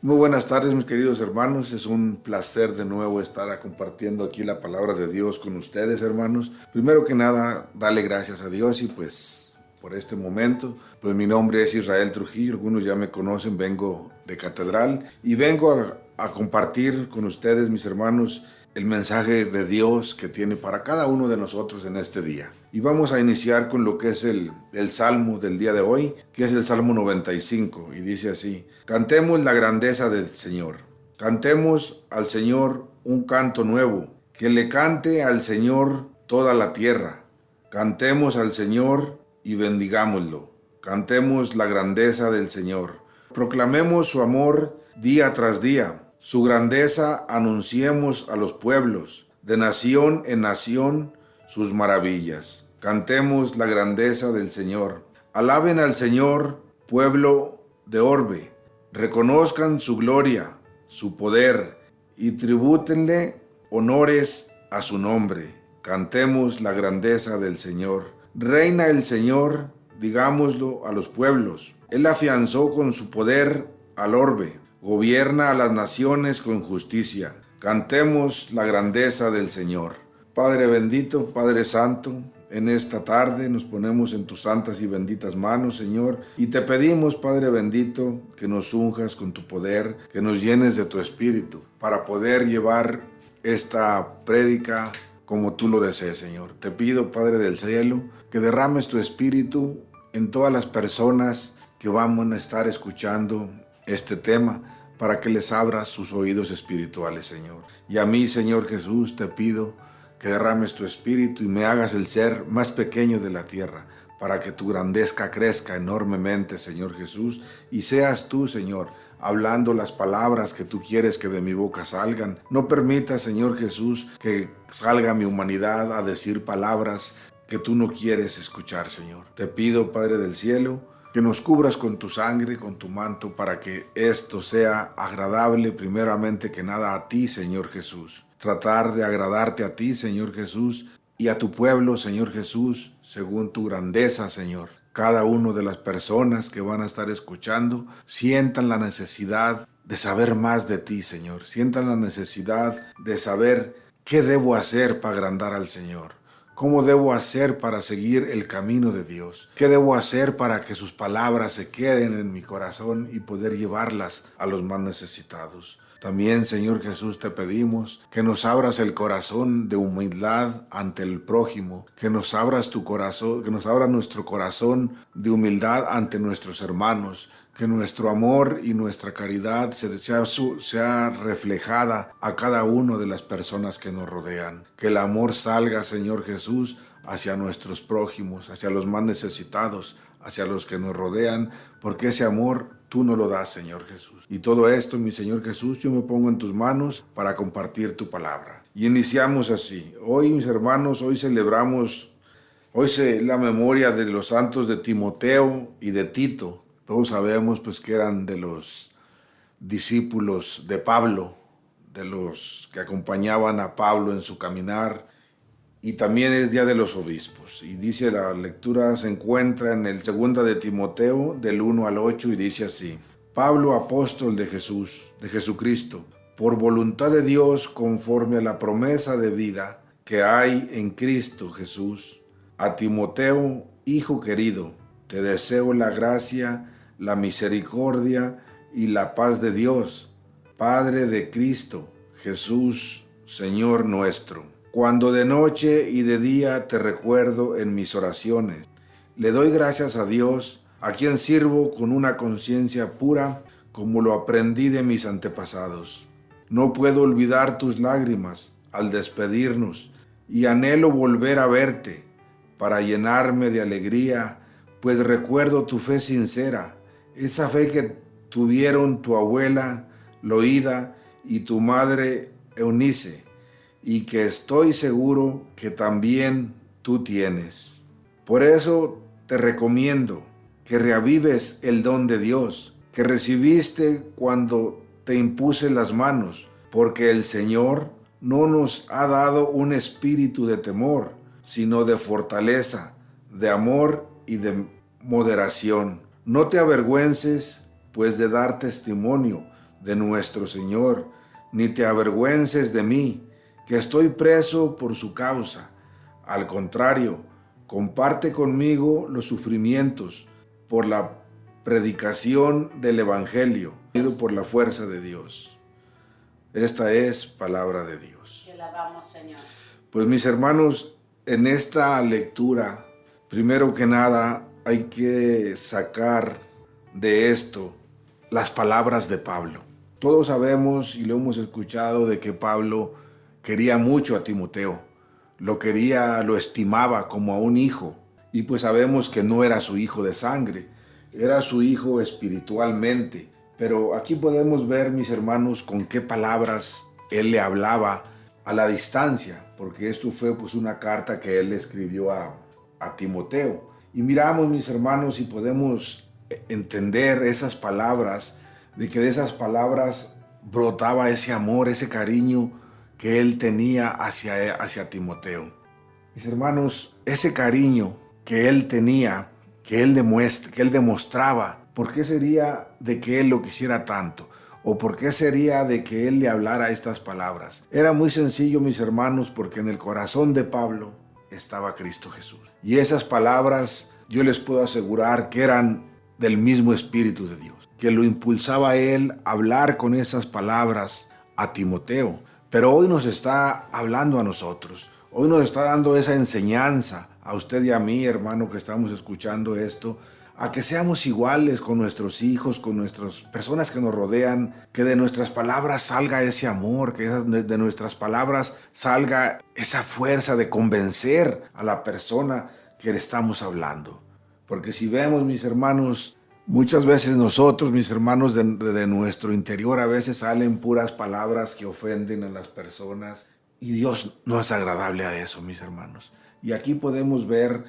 Muy buenas tardes, mis queridos hermanos. Es un placer de nuevo estar compartiendo aquí la palabra de Dios con ustedes, hermanos. Primero que nada, darle gracias a Dios y pues por este momento. Pues mi nombre es Israel Trujillo, algunos ya me conocen, vengo de Catedral y vengo a compartir con ustedes, mis hermanos, el mensaje de Dios que tiene para cada uno de nosotros en este día. Y vamos a iniciar con lo que es el Salmo del día de hoy, que es el Salmo 95, y dice así: Cantemos la grandeza del Señor, cantemos al Señor un canto nuevo, que le cante al Señor toda la tierra, cantemos al Señor y bendigámoslo, cantemos la grandeza del Señor, proclamemos su amor día tras día, su grandeza anunciemos a los pueblos, de nación en nación sus maravillas. Cantemos la grandeza del Señor. Alaben al Señor, pueblo de orbe. Reconozcan su gloria, su poder, y tribútenle honores a su nombre. Cantemos la grandeza del Señor. Reina el Señor, digámoslo a los pueblos. Él afianzó con su poder al orbe. Gobierna a las naciones con justicia. Cantemos la grandeza del Señor. Padre bendito, Padre santo, en esta tarde nos ponemos en tus santas y benditas manos, Señor, y te pedimos, Padre bendito, que nos unjas con tu poder, que nos llenes de tu espíritu, para poder llevar esta prédica como tú lo desees, Señor. Te pido, Padre del cielo, que derrames tu espíritu en todas las personas que van a estar escuchando este tema, para que les abras sus oídos espirituales, Señor. Y a mí, Señor Jesús, te pido que derrames tu espíritu y me hagas el ser más pequeño de la tierra, para que tu grandeza crezca enormemente, Señor Jesús, y seas tú, Señor, hablando las palabras que tú quieres que de mi boca salgan. No permitas, Señor Jesús, que salga mi humanidad a decir palabras que tú no quieres escuchar, Señor. Te pido, Padre del cielo, que nos cubras con tu sangre, con tu manto, para que esto sea agradable primeramente que nada a ti, Señor Jesús. Tratar de agradarte a ti, Señor Jesús, y a tu pueblo, Señor Jesús, según tu grandeza, Señor. Cada una de las personas que van a estar escuchando sientan la necesidad de saber más de ti, Señor. Sientan la necesidad de saber qué debo hacer para agrandar al Señor. ¿Cómo debo hacer para seguir el camino de Dios? ¿Qué debo hacer para que sus palabras se queden en mi corazón y poder llevarlas a los más necesitados? También, Señor Jesús, te pedimos que nos abras el corazón de humildad ante el prójimo, que nos abras tu corazón, que nos abras nuestro corazón de humildad ante nuestros hermanos, que nuestro amor y nuestra caridad sea reflejada a cada una de las personas que nos rodean. Que el amor salga, Señor Jesús, hacia nuestros prójimos, hacia los más necesitados, hacia los que nos rodean, porque ese amor tú nos lo das, Señor Jesús. Y todo esto, mi Señor Jesús, yo me pongo en tus manos para compartir tu palabra. Y iniciamos así. Hoy, mis hermanos, hoy es la memoria de los santos de Timoteo y de Tito. Todos sabemos pues que eran de los discípulos de Pablo, de los que acompañaban a Pablo en su caminar, y también es Día de los Obispos. Y dice, la lectura se encuentra en el 2 de Timoteo, del 1 al 8, y dice así: Pablo, apóstol de Jesús, de Jesucristo, por voluntad de Dios, conforme a la promesa de vida que hay en Cristo Jesús, a Timoteo, hijo querido, te deseo la gracia, la misericordia y la paz de Dios, Padre de Cristo Jesús, Señor nuestro. Cuando de noche y de día te recuerdo en mis oraciones, le doy gracias a Dios, a quien sirvo con una conciencia pura, como lo aprendí de mis antepasados. No puedo olvidar tus lágrimas al despedirnos, y anhelo volver a verte para llenarme de alegría, pues recuerdo tu fe sincera, esa fe que tuvieron tu abuela Loída y tu madre Eunice, y que estoy seguro que también tú tienes. Por eso te recomiendo que reavives el don de Dios que recibiste cuando te impuse las manos, porque el Señor no nos ha dado un espíritu de temor, sino de fortaleza, de amor y de moderación. No te avergüences, pues, de dar testimonio de nuestro Señor, ni te avergüences de mí, que estoy preso por su causa. Al contrario, comparte conmigo los sufrimientos por la predicación del Evangelio, por la fuerza de Dios. Esta es palabra de Dios. Te alabamos, Señor. Pues mis hermanos, en esta lectura, primero que nada, hay que sacar de esto las palabras de Pablo. Todos sabemos y lo hemos escuchado de que Pablo quería mucho a Timoteo. Lo quería, lo estimaba como a un hijo. Y pues sabemos que no era su hijo de sangre, era su hijo espiritualmente. Pero aquí podemos ver, mis hermanos, con qué palabras él le hablaba a la distancia, porque esto fue pues una carta que él le escribió a Timoteo. Y miramos, mis hermanos, y podemos entender esas palabras, de que de esas palabras brotaba ese amor, ese cariño que él tenía hacia Timoteo. Mis hermanos, ese cariño que él tenía, que él demostraba, ¿por qué sería de que él lo quisiera tanto? ¿O por qué sería de que él le hablara estas palabras? Era muy sencillo, mis hermanos, porque en el corazón de Pablo estaba Cristo Jesús. Y esas palabras yo les puedo asegurar que eran del mismo Espíritu de Dios, que lo impulsaba a él a hablar con esas palabras a Timoteo. Pero hoy nos está hablando a nosotros, hoy nos está dando esa enseñanza a usted y a mí, hermano, que estamos escuchando esto, a que seamos iguales con nuestros hijos, con nuestras personas que nos rodean, que de nuestras palabras salga ese amor, que de nuestras palabras salga esa fuerza de convencer a la persona que le estamos hablando. Porque si vemos, mis hermanos, muchas veces nosotros, mis hermanos, de nuestro interior a veces salen puras palabras que ofenden a las personas y Dios no es agradable a eso, mis hermanos. Y aquí podemos ver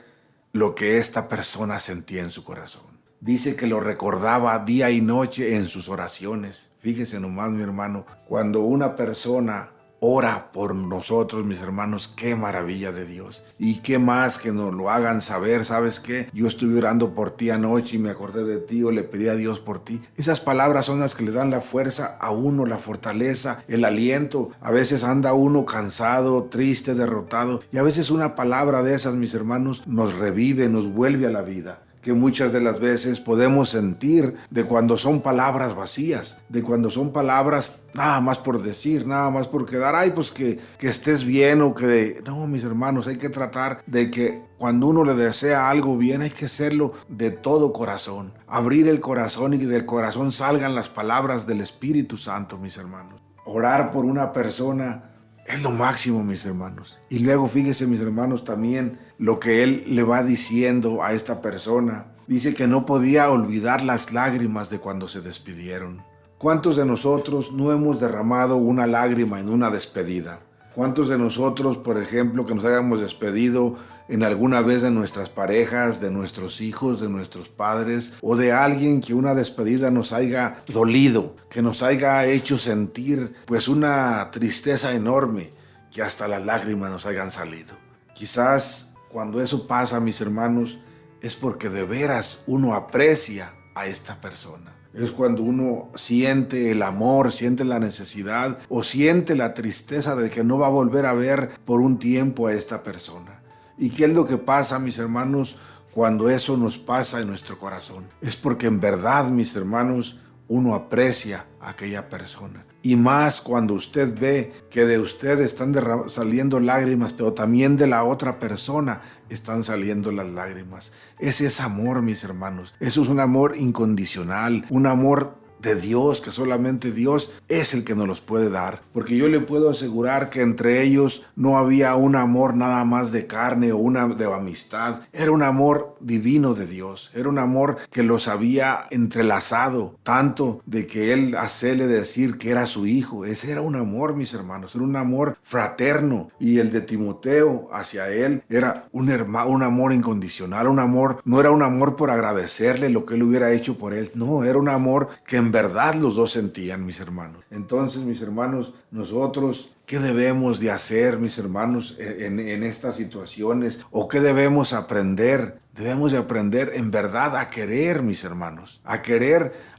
lo que esta persona sentía en su corazón. Dice que lo recordaba día y noche en sus oraciones. Fíjese nomás, mi hermano, cuando una persona ora por nosotros, mis hermanos, qué maravilla de Dios. Y qué más que nos lo hagan saber, ¿sabes qué? Yo estuve orando por ti anoche y me acordé de ti, o le pedí a Dios por ti. Esas palabras son las que le dan la fuerza a uno, la fortaleza, el aliento. A veces anda uno cansado, triste, derrotado, y a veces una palabra de esas, mis hermanos, nos revive, nos vuelve a la vida, que muchas de las veces podemos sentir de cuando son palabras vacías, de cuando son palabras nada más por decir, nada más por quedar, ay, pues que estés bien o que... No, mis hermanos, hay que tratar de que cuando uno le desea algo bien, hay que hacerlo de todo corazón, abrir el corazón y que del corazón salgan las palabras del Espíritu Santo, mis hermanos. Orar por una persona es lo máximo, mis hermanos. Y luego fíjese, mis hermanos, también lo que él le va diciendo a esta persona. Dice que no podía olvidar las lágrimas de cuando se despidieron. ¿Cuántos de nosotros no hemos derramado una lágrima en una despedida? ¿Cuántos de nosotros, por ejemplo, que nos hayamos despedido en alguna vez de nuestras parejas, de nuestros hijos, de nuestros padres, o de alguien que una despedida nos haya dolido, que nos haya hecho sentir pues una tristeza enorme, que hasta las lágrimas nos hayan salido? Quizás cuando eso pasa, mis hermanos, es porque de veras uno aprecia a esta persona. Es cuando uno siente el amor, siente la necesidad o siente la tristeza de que no va a volver a ver por un tiempo a esta persona. ¿Y qué es lo que pasa, mis hermanos, cuando eso nos pasa en nuestro corazón? Es porque en verdad, mis hermanos, uno aprecia a aquella persona. Y más cuando usted ve que de usted están saliendo lágrimas, pero también de la otra persona están saliendo las lágrimas. Ese es amor, mis hermanos. Eso es un amor incondicional, un amor de Dios, que solamente Dios es el que nos los puede dar. Porque yo le puedo asegurar que entre ellos no había un amor nada más de carne o una de amistad. Era un amor divino de Dios. Era un amor que los había entrelazado, tanto de que él hacerle decir que era su hijo. Ese era un amor, mis hermanos. Era un amor fraterno. Y el de Timoteo hacia él era un amor incondicional. Un amor, no era un amor por agradecerle lo que él hubiera hecho por él. No, era un amor que en verdad los dos sentían, mis hermanos. Entonces, mis hermanos, nosotros, ¿qué debemos de hacer, mis hermanos, en estas situaciones? ¿O qué debemos aprender? Debemos de aprender en verdad a querer, mis hermanos, a querer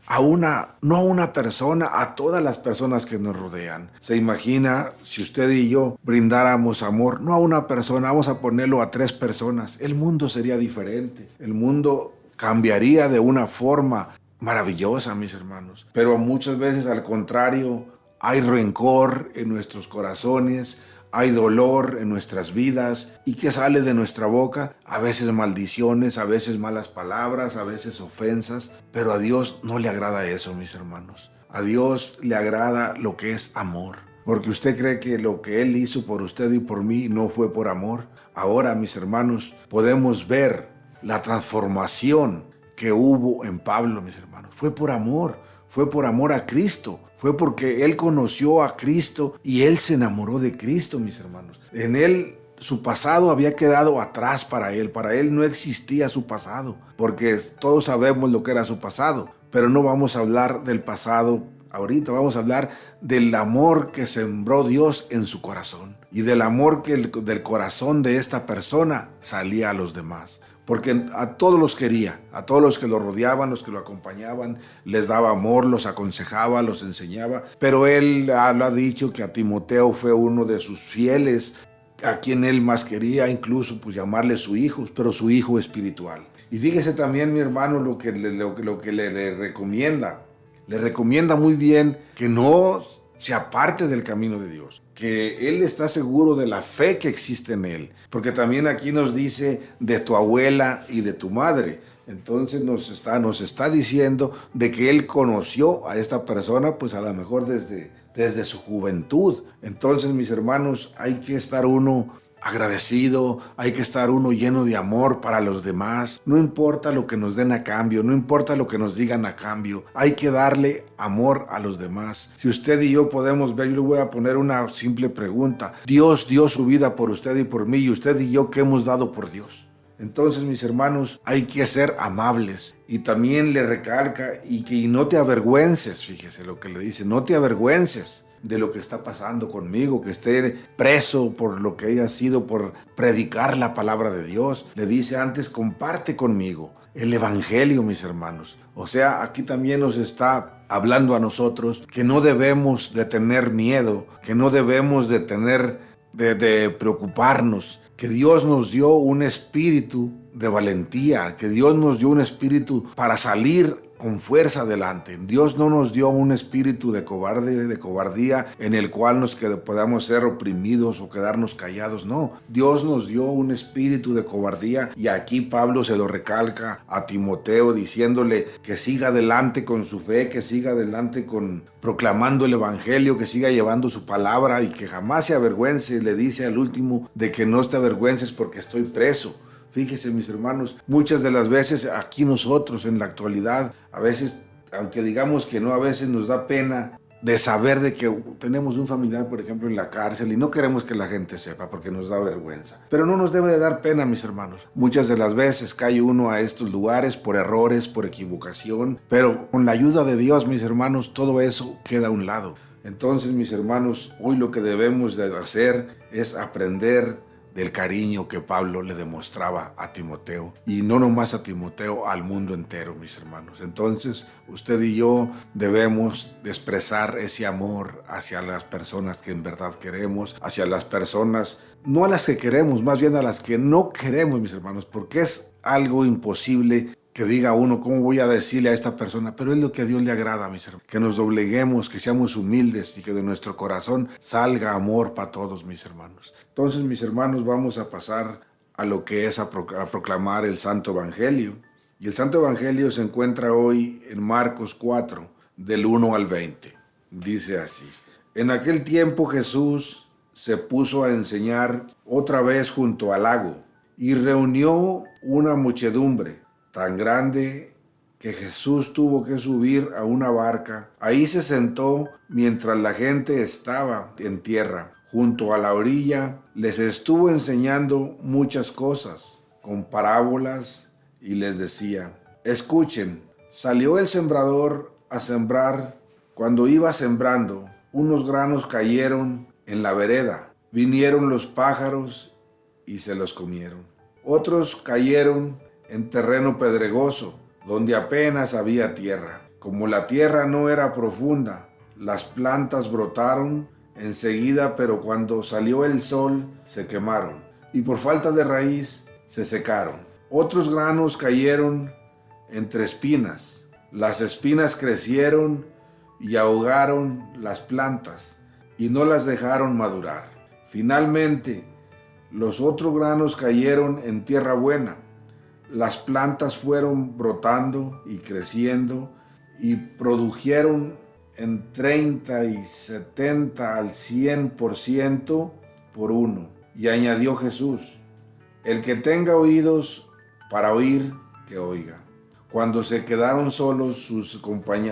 no a una persona, a todas las personas que nos rodean. Se imagina si usted y yo brindáramos amor, no a una persona, vamos a ponerlo a 3 personas. El mundo sería diferente. El mundo cambiaría de una forma maravillosa, mis hermanos. Pero muchas veces, al contrario, hay rencor en nuestros corazones, hay dolor en nuestras vidas. ¿Y qué sale de nuestra boca? A veces maldiciones, a veces malas palabras, a veces ofensas. Pero a Dios no le agrada eso, mis hermanos. A Dios le agrada lo que es amor. Porque usted cree que lo que Él hizo por usted y por mí no fue por amor. Ahora, mis hermanos, podemos ver la transformación que hubo en Pablo, mis hermanos. Fue por amor a Cristo. Fue porque él conoció a Cristo y él se enamoró de Cristo, mis hermanos. En él, su pasado había quedado atrás para él no existía su pasado, porque todos sabemos lo que era su pasado, pero no vamos a hablar del pasado ahorita, vamos a hablar del amor que sembró Dios en su corazón y del amor que del corazón de esta persona salía a los demás. Porque a todos los quería, a todos los que lo rodeaban, los que lo acompañaban, les daba amor, los aconsejaba, los enseñaba. Pero él lo ha dicho que a Timoteo fue uno de sus fieles, a quien él más quería, incluso pues llamarle su hijo, pero su hijo espiritual. Y fíjese también, mi hermano, lo que le recomienda. Le recomienda muy bien que no se aparte del camino de Dios, que él está seguro de la fe que existe en él, porque también aquí nos dice de tu abuela y de tu madre. Entonces nos está diciendo de que él conoció a esta persona, pues a lo mejor desde su juventud. Entonces, mis hermanos, hay que estar uno agradecido, hay que estar uno lleno de amor para los demás. No importa lo que nos den a cambio, no importa lo que nos digan a cambio, hay que darle amor a los demás. Si usted y yo podemos ver, yo le voy a poner una simple pregunta. Dios dio su vida por usted y por mí, y usted y yo, ¿qué hemos dado por Dios? Entonces, mis hermanos, hay que ser amables. Y también le recalca y no te avergüences, fíjese lo que le dice, no te avergüences de lo que está pasando conmigo, que esté preso por lo que haya sido, por predicar la palabra de Dios. Le dice antes, comparte conmigo el evangelio, mis hermanos. O sea, aquí también nos está hablando a nosotros que no debemos de tener miedo, que no debemos de preocuparnos, que Dios nos dio un espíritu de valentía, que Dios nos dio un espíritu para salir con fuerza adelante. Dios no nos dio un espíritu de cobardía en el cual podamos ser oprimidos o quedarnos callados. No, Dios nos dio un espíritu de cobardía, y aquí Pablo se lo recalca a Timoteo diciéndole que siga adelante con su fe, que siga adelante proclamando el evangelio, que siga llevando su palabra y que jamás se avergüence. Le dice al último de que no te avergüences porque estoy preso. Fíjese, mis hermanos, muchas de las veces aquí nosotros en la actualidad, a veces, aunque digamos que no, a veces nos da pena de saber de que tenemos un familiar, por ejemplo, en la cárcel, y no queremos que la gente sepa porque nos da vergüenza. Pero no nos debe de dar pena, mis hermanos. Muchas de las veces cae uno a estos lugares por errores, por equivocación, pero con la ayuda de Dios, mis hermanos, todo eso queda a un lado. Entonces, mis hermanos, hoy lo que debemos de hacer es aprender del cariño que Pablo le demostraba a Timoteo, y no nomás a Timoteo, al mundo entero, mis hermanos. Entonces, usted y yo debemos de expresar ese amor hacia las personas que en verdad queremos, hacia las personas, no a las que queremos, más bien a las que no queremos, mis hermanos, porque es algo imposible que diga uno, ¿cómo voy a decirle a esta persona? Pero es lo que a Dios le agrada, mis hermanos. Que nos dobleguemos, que seamos humildes y que de nuestro corazón salga amor para todos, mis hermanos. Entonces, mis hermanos, vamos a pasar a lo que es a proclamar el Santo Evangelio. Y el Santo Evangelio se encuentra hoy en Marcos 4, del 1 al 20. Dice así: En aquel tiempo Jesús se puso a enseñar otra vez junto al lago, y reunió una muchedumbre tan grande que Jesús tuvo que subir a una barca. Ahí se sentó mientras la gente estaba en tierra. Junto a la orilla les estuvo enseñando muchas cosas con parábolas y les decía: Escuchen, salió el sembrador a sembrar, cuando iba sembrando, unos granos cayeron en la vereda. Vinieron los pájaros y se los comieron. Otros cayeron en terreno pedregoso, donde apenas había tierra. Como la tierra no era profunda, las plantas brotaron enseguida, pero cuando salió el sol se quemaron y por falta de raíz se secaron. Otros granos cayeron entre espinas. Las espinas crecieron y ahogaron las plantas y no las dejaron madurar. Finalmente, los otros granos cayeron en tierra buena. Las plantas fueron brotando y creciendo y produjeron en 30 y 70 al 100% por uno. Y añadió Jesús: el que tenga oídos para oír, que oiga. Cuando se quedaron solos sus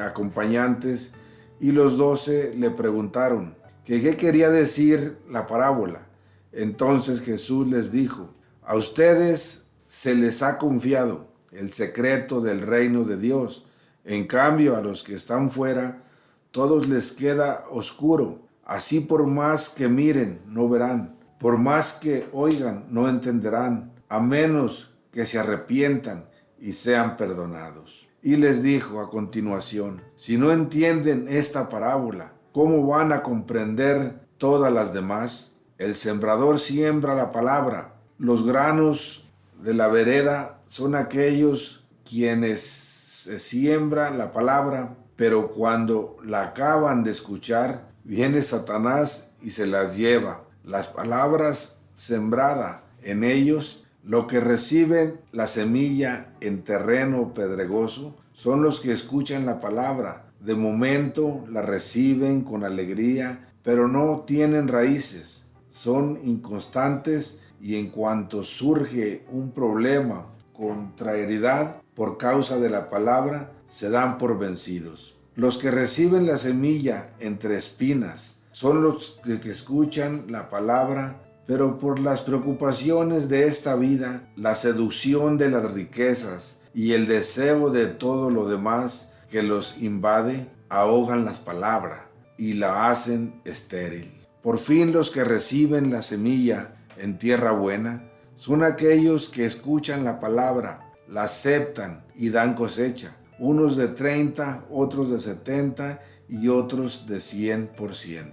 acompañantes y los 12 le preguntaron que qué quería decir la parábola. Entonces Jesús les dijo: a ustedes se les ha confiado el secreto del reino de Dios. En cambio, a los que están fuera, todos les queda oscuro. Así por más que miren, no verán. Por más que oigan, no entenderán, a menos que se arrepientan y sean perdonados. Y les dijo a continuación: si no entienden esta parábola, ¿cómo van a comprender todas las demás? El sembrador siembra la palabra. Los granos de la vereda son aquellos quienes se siembran la palabra, pero cuando la acaban de escuchar, viene Satanás y se las lleva. Las palabras sembradas en ellos, lo que reciben la semilla en terreno pedregoso, son los que escuchan la palabra. De momento la reciben con alegría, pero no tienen raíces. Son inconstantes y en cuanto surge un problema, contrariedad por causa de la palabra, se dan por vencidos. Los que reciben la semilla entre espinas son los que escuchan la palabra, pero por las preocupaciones de esta vida, la seducción de las riquezas y el deseo de todo lo demás que los invade, ahogan las palabras y la hacen estéril. Por fin, los que reciben la semilla en tierra buena son aquellos que escuchan la palabra, la aceptan y dan cosecha. Unos de 30, otros de 70 y otros de 100%.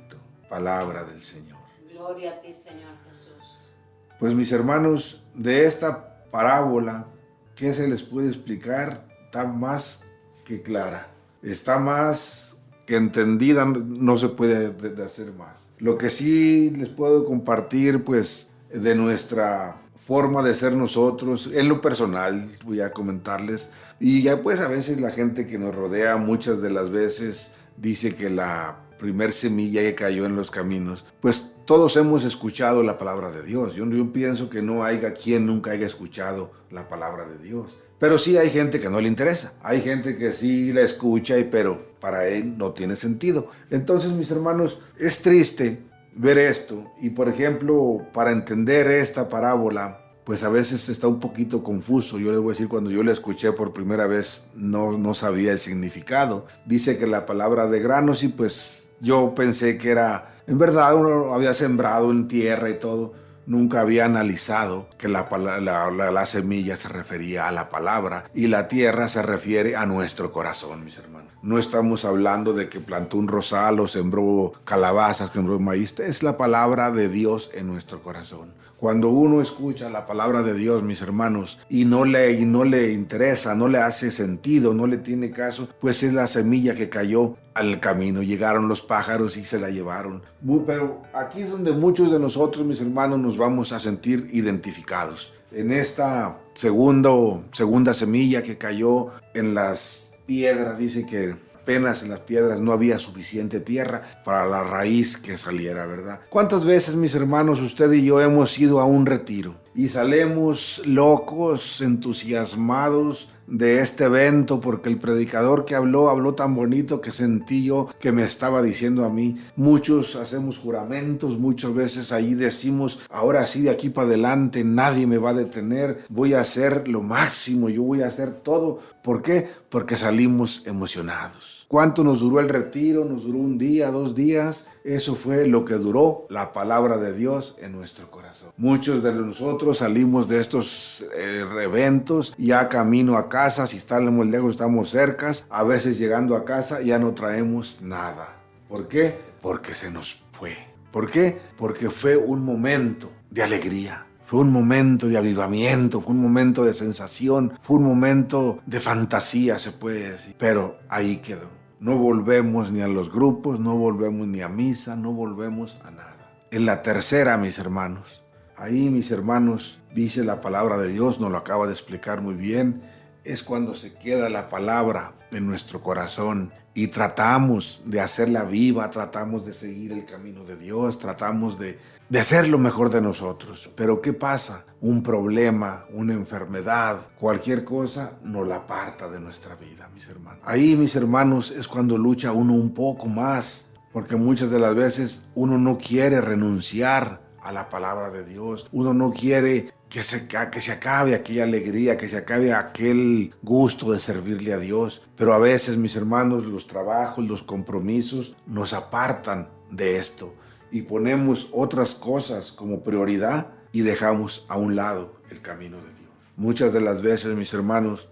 Palabra del Señor. Gloria a ti, Señor Jesús. Pues mis hermanos, de esta parábola, ¿qué se les puede explicar? Está más que clara. Está más que entendida, no se puede hacer más. Lo que sí les puedo compartir, pues, de nuestra forma de ser nosotros, en lo personal, voy a comentarles. Y ya pues a veces la gente que nos rodea, muchas de las veces, dice que la primer semilla que cayó en los caminos, pues todos hemos escuchado la palabra de Dios. Yo pienso que no haya quien nunca haya escuchado la palabra de Dios. Pero sí hay gente que no le interesa. Hay gente que sí la escucha, pero para él no tiene sentido. Entonces, mis hermanos, es triste ver esto. Y por ejemplo, para entender esta parábola, pues a veces está un poquito confuso. Yo les voy a decir, cuando yo la escuché por primera vez, no sabía el significado. Dice que la palabra de granos, y pues yo pensé que era, en verdad, uno había sembrado en tierra y todo. Nunca había analizado que la semilla se refería a la palabra y la tierra se refiere a nuestro corazón, mis hermanos. No estamos hablando de que plantó un rosal o sembró calabazas, sembró maíz. Es la palabra de Dios en nuestro corazón. Cuando uno escucha la palabra de Dios, mis hermanos, y no le interesa, no le hace sentido, no le tiene caso, pues es la semilla que cayó al camino. Llegaron los pájaros y se la llevaron. Pero aquí es donde muchos de nosotros, mis hermanos, nos vamos a sentir identificados. En esta segunda semilla que cayó en las piedras, dice que apenas en las piedras no había suficiente tierra para la raíz que saliera, ¿verdad? ¿Cuántas veces, mis hermanos, usted y yo hemos ido a un retiro y salimos locos, entusiasmados de este evento, porque el predicador que habló tan bonito que sentí yo que me estaba diciendo a mí. Muchos hacemos juramentos, muchas veces ahí decimos, ahora sí, de aquí para adelante nadie me va a detener, voy a hacer lo máximo, yo voy a hacer todo. ¿Por qué? Porque salimos emocionados. ¿Cuánto nos duró el retiro? Nos duró un día, 2 días. Eso fue lo que duró la palabra de Dios en nuestro corazón. Muchos de nosotros salimos de estos eventos ya camino a casa. Si estamos lejos, estamos cerca. A veces llegando a casa ya no traemos nada. ¿Por qué? Porque se nos fue. ¿Por qué? Porque fue un momento de alegría. Fue un momento de avivamiento, fue un momento de sensación, fue un momento de fantasía, se puede decir. Pero ahí quedó. No volvemos ni a los grupos, no volvemos ni a misa, no volvemos a nada. En la tercera, mis hermanos, ahí, mis hermanos, dice la palabra de Dios, nos lo acaba de explicar muy bien, es cuando se queda la palabra en nuestro corazón y tratamos de hacerla viva, tratamos de seguir el camino de Dios, tratamos de hacer lo mejor de nosotros. Pero ¿qué pasa? Un problema, una enfermedad, cualquier cosa nos la aparta de nuestra vida, mis hermanos. Ahí, mis hermanos, es cuando lucha uno un poco más, porque muchas de las veces uno no quiere renunciar a la palabra de Dios. Uno no quiere que se acabe aquella alegría, que se acabe aquel gusto de servirle a Dios. Pero a veces, mis hermanos, los trabajos, los compromisos nos apartan de esto y ponemos otras cosas como prioridad y dejamos a un lado el camino de Dios. Muchas de las veces, mis hermanos,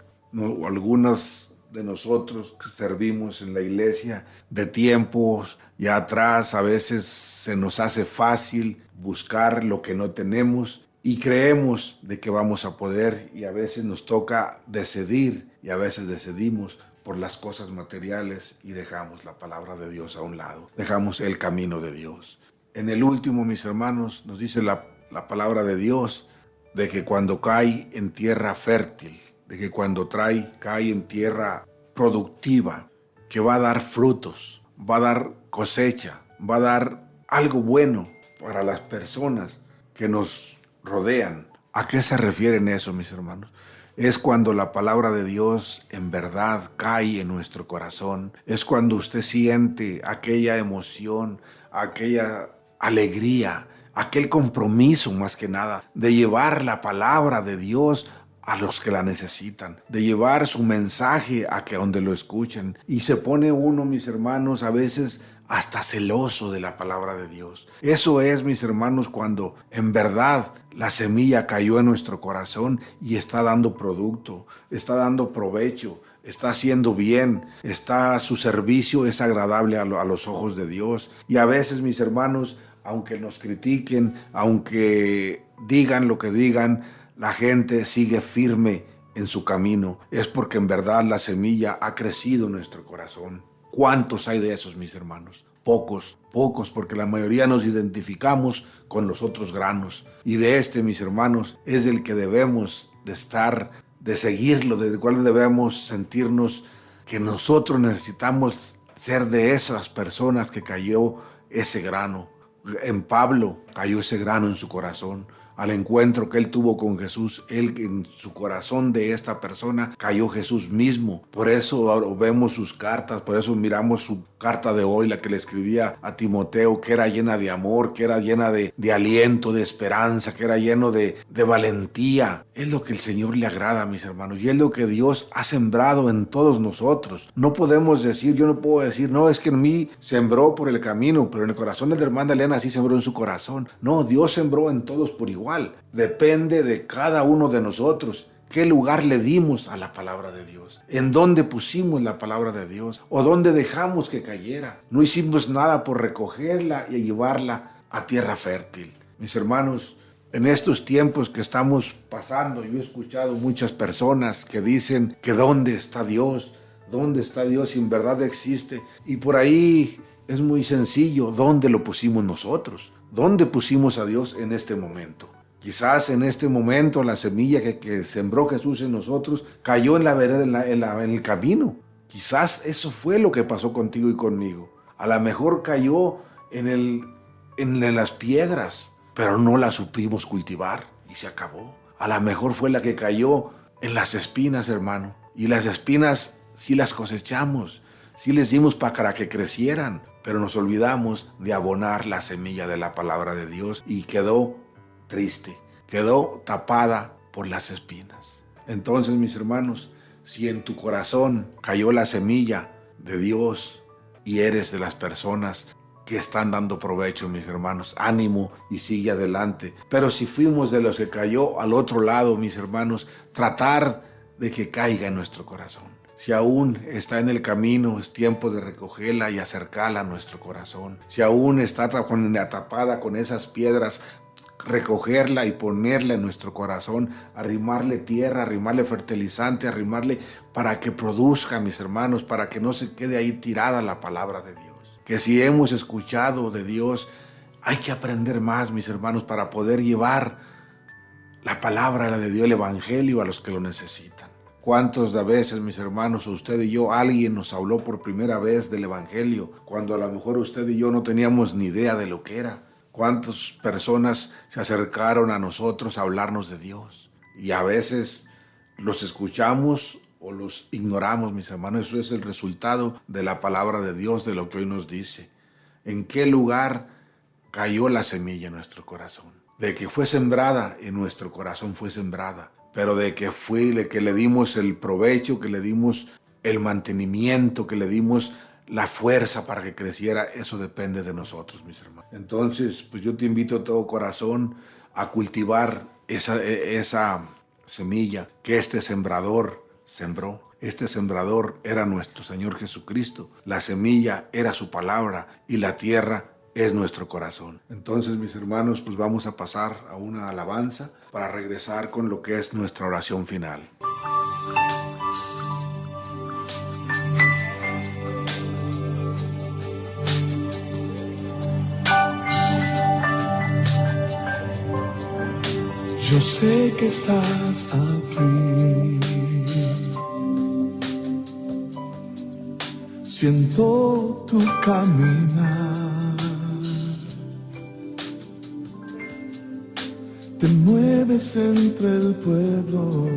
algunas de nosotros que servimos en la iglesia de tiempos ya atrás, a veces se nos hace fácil buscar lo que no tenemos y creemos de que vamos a poder, y a veces nos toca decidir y a veces decidimos por las cosas materiales y dejamos la palabra de Dios a un lado, dejamos el camino de Dios. En el último, mis hermanos, nos dice la palabra de Dios de que cuando cae en tierra fértil, de que cuando cae en tierra productiva, que va a dar frutos, va a dar cosecha, va a dar algo bueno para las personas que nos rodean. ¿A qué se refieren eso, mis hermanos? Es cuando la palabra de Dios en verdad cae en nuestro corazón. Es cuando usted siente aquella emoción, aquella alegría, aquel compromiso más que nada de llevar la palabra de Dios a los que la necesitan, de llevar su mensaje a que donde lo escuchen. Y se pone uno, mis hermanos, a veces hasta celoso de la palabra de Dios. Eso es, mis hermanos, cuando en verdad la semilla cayó en nuestro corazón y está dando producto, está dando provecho, está haciendo bien, su servicio es agradable a los ojos de Dios. Y a veces, mis hermanos, aunque nos critiquen, aunque digan lo que digan, la gente sigue firme en su camino. Es porque en verdad la semilla ha crecido en nuestro corazón. ¿Cuántos hay de esos, mis hermanos? Pocos, porque la mayoría nos identificamos con los otros granos. Y de mis hermanos, es del que debemos de estar, de seguirlo, del cual debemos sentirnos que nosotros necesitamos ser de esas personas que cayó ese grano. En Pablo cayó ese grano en su corazón. Al encuentro que él tuvo con Jesús, en su corazón de esta persona cayó Jesús mismo. Por eso vemos sus cartas, por eso miramos su carta de hoy, la que le escribía a Timoteo, que era llena de amor, que era llena de aliento, de esperanza, que era lleno de valentía. Es lo que el Señor le agrada, mis hermanos, y es lo que Dios ha sembrado en todos nosotros. No podemos decir, yo no puedo decir, no, es que en mí sembró por el camino, pero en el corazón de la hermana Elena sí sembró en su corazón. No, Dios sembró en todos por igual. Depende de cada uno de nosotros qué lugar le dimos a la palabra de Dios, en dónde pusimos la palabra de Dios o dónde dejamos que cayera. No hicimos nada por recogerla y llevarla a tierra fértil. Mis hermanos, en estos tiempos que estamos pasando, yo he escuchado muchas personas que dicen que ¿dónde está Dios? ¿Dónde está Dios si en verdad existe? Y por ahí es muy sencillo, ¿dónde lo pusimos nosotros? ¿Dónde pusimos a Dios en este momento? Quizás en este momento la semilla que sembró Jesús en nosotros cayó en la vereda, en el camino. Quizás eso fue lo que pasó contigo y conmigo. A lo mejor cayó en las piedras, pero no la supimos cultivar y se acabó. A lo mejor fue la que cayó en las espinas, hermano, Y las espinas sí las cosechamos, sí les dimos para que crecieran, pero nos olvidamos de abonar la semilla de la palabra de Dios y quedó triste, quedó tapada por las espinas. Entonces, mis hermanos, si en tu corazón cayó la semilla de Dios y eres de las personas que están dando provecho, mis hermanos, ánimo y sigue adelante. Pero si fuimos de los que cayó al otro lado, mis hermanos, tratar de que caiga en nuestro corazón. Si aún está en el camino, es tiempo de recogerla y acercarla a nuestro corazón. Si aún está tapada con esas piedras, recogerla y ponerla en nuestro corazón, arrimarle tierra, arrimarle fertilizante, arrimarle para que produzca, mis hermanos, para que no se quede ahí tirada la palabra de Dios. Que si hemos escuchado de Dios, hay que aprender más, mis hermanos, para poder llevar la palabra de Dios, el evangelio, a los que lo necesitan. ¿Cuántas de veces, mis hermanos, usted y yo, alguien nos habló por primera vez del evangelio, cuando a lo mejor usted y yo no teníamos ni idea de lo que era? ¿Cuántas personas se acercaron a nosotros a hablarnos de Dios? Y a veces los escuchamos o los ignoramos, mis hermanos. Eso es el resultado de la palabra de Dios, de lo que hoy nos dice. ¿En qué lugar cayó la semilla en nuestro corazón? De que fue sembrada en nuestro corazón, fue sembrada. Pero de que le dimos el provecho, que le dimos el mantenimiento, que le dimos la fuerza para que creciera, eso depende de nosotros, mis hermanos. Entonces, pues yo te invito de todo corazón a cultivar esa semilla que este sembrador sembró. Este sembrador era nuestro Señor Jesucristo. La semilla era su palabra y la tierra es nuestro corazón. Entonces, mis hermanos, pues vamos a pasar a una alabanza para regresar con lo que es nuestra oración final. Yo sé que estás aquí. Siento tu caminar. Te mueves entre el pueblo,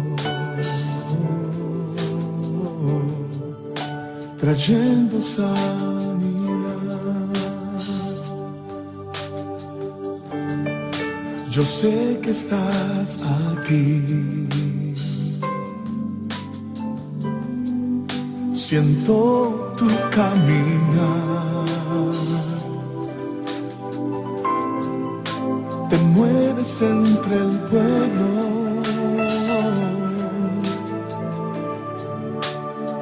trayendo sanidad. Yo sé que estás aquí. Siento tu caminar. Te mueves entre el pueblo,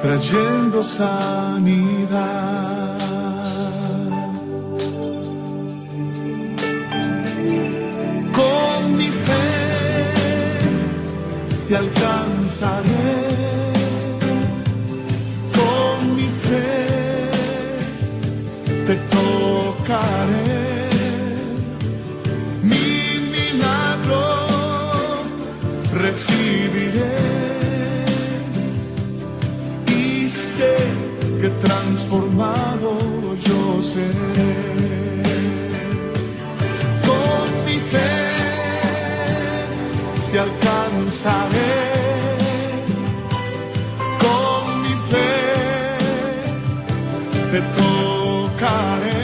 trayendo sanidad. Con mi fe te alcanzaré. Con mi fe te tocaré. Recibiré y sé que transformado yo seré. Con mi fe te alcanzaré. Con mi fe te tocaré.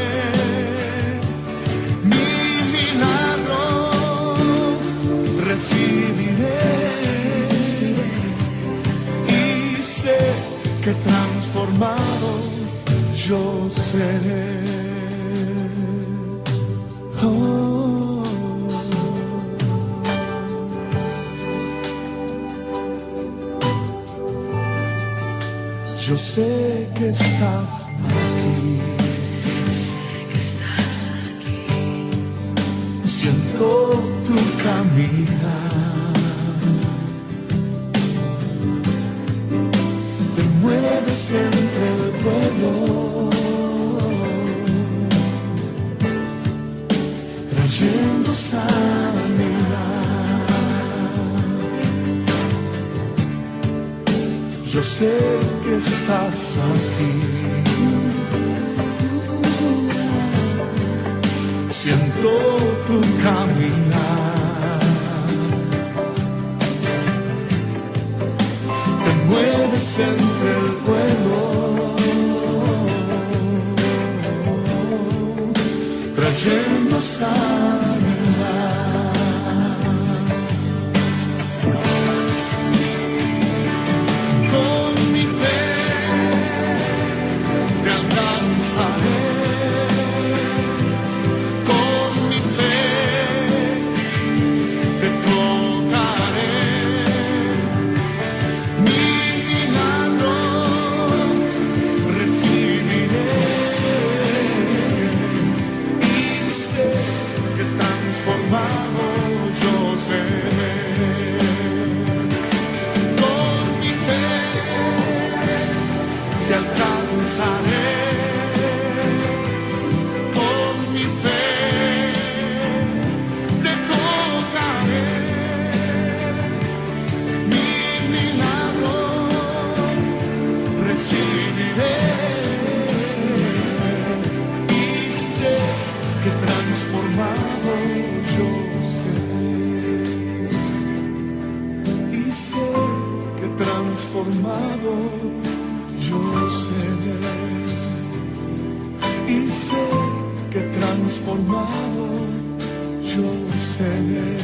Mi milagro recibiré. Y sé que transformado yo seré. Oh. Yo sé que estás aquí. Siento tu caminar. Te mueves entre el pueblo, trayendo sanidad. Yo sé que estás aquí. Siento tu caminar. Te mueves entre el vuelo, trayendo sanidad. Con mi fe te alcanzaré. Con mi fe te tocaré, mi milagro recibiré y sé que transformado yo seré, y sé que transformado yo seré, y sé que transformado yo seré,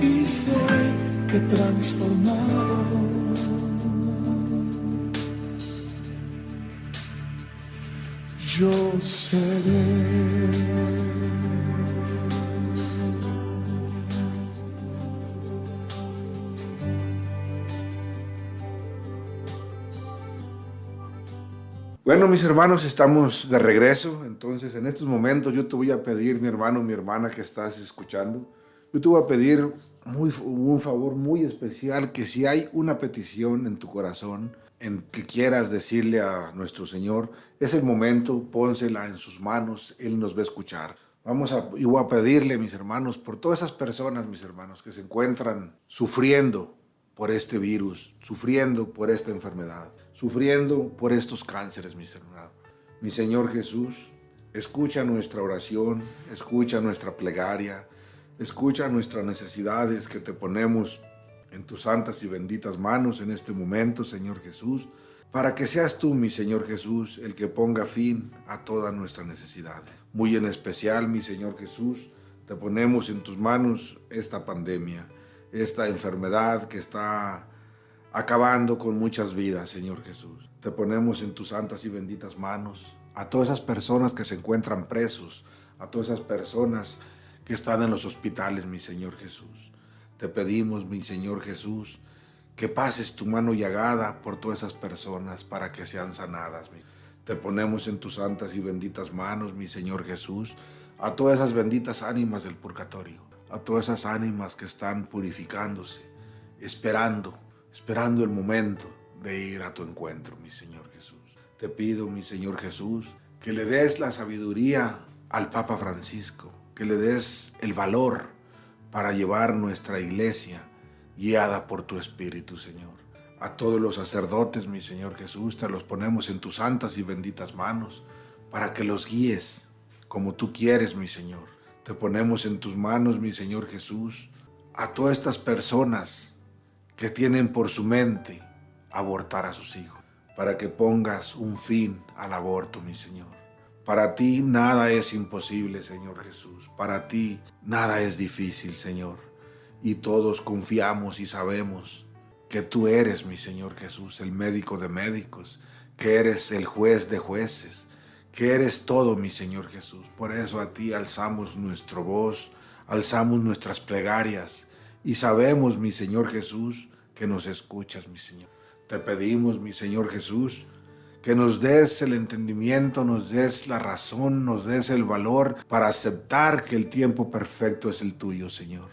y sé que transformado yo seré. Bueno, mis hermanos, estamos de regreso. Entonces, en estos momentos yo te voy a pedir, mi hermano, mi hermana que estás escuchando, yo te voy a pedir un favor muy especial, que si hay una petición en tu corazón en que quieras decirle a nuestro Señor, es el momento, pónsela en sus manos, Él nos va a escuchar. Yo voy a pedirle, mis hermanos, por todas esas personas, mis hermanos, que se encuentran sufriendo por este virus, sufriendo por esta enfermedad, sufriendo por estos cánceres, mis hermanos. Mi Señor Jesús, escucha nuestra oración, escucha nuestra plegaria, escucha nuestras necesidades que te ponemos en tus santas y benditas manos en este momento, Señor Jesús, para que seas tú, mi Señor Jesús, el que ponga fin a todas nuestras necesidades. Muy en especial, mi Señor Jesús, te ponemos en tus manos esta pandemia, esta enfermedad que está acabando con muchas vidas, Señor Jesús. Te ponemos en tus santas y benditas manos a todas esas personas que se encuentran presos, a todas esas personas que están en los hospitales, mi Señor Jesús. Te pedimos, mi Señor Jesús, que pases tu mano llagada por todas esas personas para que sean sanadas. Te ponemos en tus santas y benditas manos, mi Señor Jesús, a todas esas benditas ánimas del purgatorio, a todas esas ánimas que están purificándose, esperando el momento de ir a tu encuentro, mi Señor Jesús. Te pido, mi Señor Jesús, que le des la sabiduría al Papa Francisco, que le des el valor para llevar nuestra iglesia guiada por tu Espíritu, Señor. A todos los sacerdotes, mi Señor Jesús, te los ponemos en tus santas y benditas manos para que los guíes como tú quieres, mi Señor. Te ponemos en tus manos, mi Señor Jesús, a todas estas personas que tienen por su mente abortar a sus hijos, para que pongas un fin al aborto, mi Señor. Para ti nada es imposible, Señor Jesús. Para ti nada es difícil, Señor. Y todos confiamos y sabemos que tú eres, mi Señor Jesús, el médico de médicos, que eres el juez de jueces, que eres todo, mi Señor Jesús. Por eso a ti alzamos nuestra voz, alzamos nuestras plegarias, y sabemos, mi Señor Jesús, que nos escuchas, mi Señor. Te pedimos, mi Señor Jesús, que nos des el entendimiento, nos des la razón, nos des el valor para aceptar que el tiempo perfecto es el tuyo, Señor.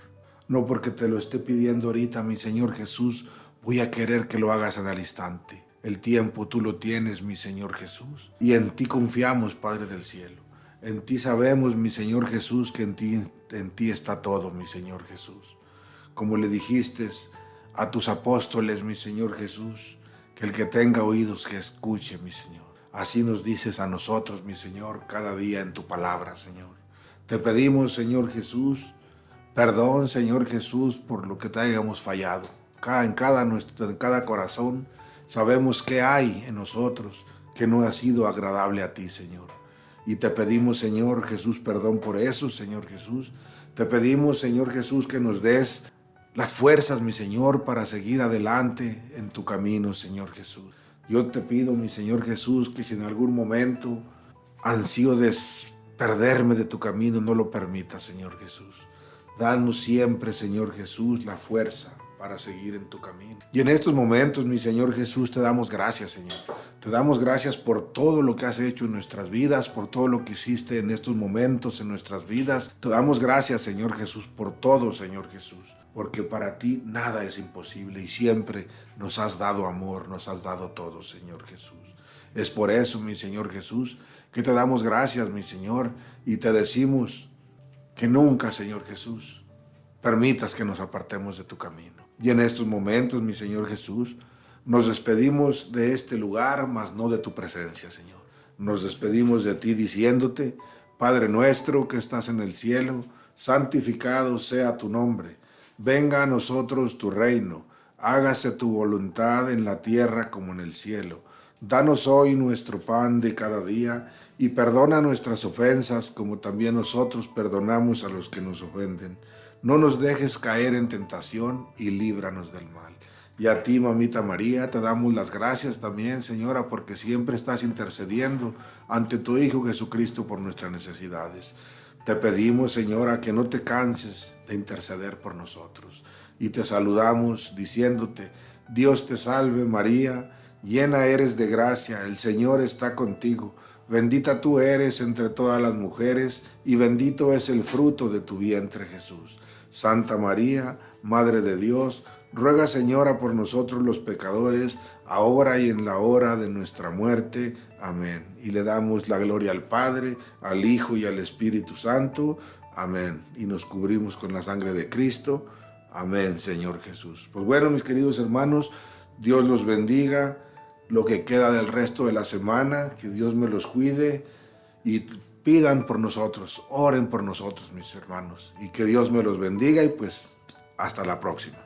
No porque te lo esté pidiendo ahorita, mi Señor Jesús, voy a querer que lo hagas al instante. El tiempo tú lo tienes, mi Señor Jesús. Y en ti confiamos, Padre del cielo. En ti sabemos, mi Señor Jesús, que en ti está todo, mi Señor Jesús. Como le dijiste a tus apóstoles, mi Señor Jesús, que el que tenga oídos que escuche, mi Señor. Así nos dices a nosotros, mi Señor, cada día en tu palabra, Señor. Te pedimos, Señor Jesús, perdón, Señor Jesús, por lo que te hayamos fallado. en cada corazón, sabemos que hay en nosotros que no ha sido agradable a ti, Señor. Y te pedimos, Señor Jesús, perdón por eso, Señor Jesús. Te pedimos, Señor Jesús, que nos des las fuerzas, mi Señor, para seguir adelante en tu camino, Señor Jesús. Yo te pido, mi Señor Jesús, que si en algún momento ansío de perderme de tu camino, no lo permitas, Señor Jesús. Danos siempre, Señor Jesús, la fuerza para seguir en tu camino. Y en estos momentos, mi Señor Jesús, te damos gracias, Señor. Te damos gracias por todo lo que has hecho en nuestras vidas, por todo lo que hiciste en estos momentos en nuestras vidas. Te damos gracias, Señor Jesús, por todo, Señor Jesús. Porque para ti nada es imposible y siempre nos has dado amor, nos has dado todo, Señor Jesús. Es por eso, mi Señor Jesús, que te damos gracias, mi Señor, y te decimos que nunca, Señor Jesús, permitas que nos apartemos de tu camino. Y en estos momentos, mi Señor Jesús, nos despedimos de este lugar, mas no de tu presencia, Señor. Nos despedimos de ti diciéndote, Padre nuestro que estás en el cielo, santificado sea tu nombre. Venga a nosotros tu reino, hágase tu voluntad en la tierra como en el cielo. Danos hoy nuestro pan de cada día y perdona nuestras ofensas como también nosotros perdonamos a los que nos ofenden. No nos dejes caer en tentación y líbranos del mal. Y a ti, mamita María, te damos las gracias también, Señora, porque siempre estás intercediendo ante tu Hijo Jesucristo por nuestras necesidades. Te pedimos, Señora, que no te canses de interceder por nosotros. Y te saludamos diciéndote, Dios te salve María, llena eres de gracia, el Señor está contigo. Bendita tú eres entre todas las mujeres y bendito es el fruto de tu vientre Jesús. Santa María, Madre de Dios, ruega, Señora, por nosotros los pecadores, ahora y en la hora de nuestra muerte. Amén. Y le damos la gloria al Padre, al Hijo y al Espíritu Santo. Amén. Y nos cubrimos con la sangre de Cristo. Amén, Señor Jesús. Pues bueno, mis queridos hermanos, Dios los bendiga. Lo que queda del resto de la semana, que Dios me los cuide y pidan por nosotros, oren por nosotros, mis hermanos, y que Dios me los bendiga y pues hasta la próxima.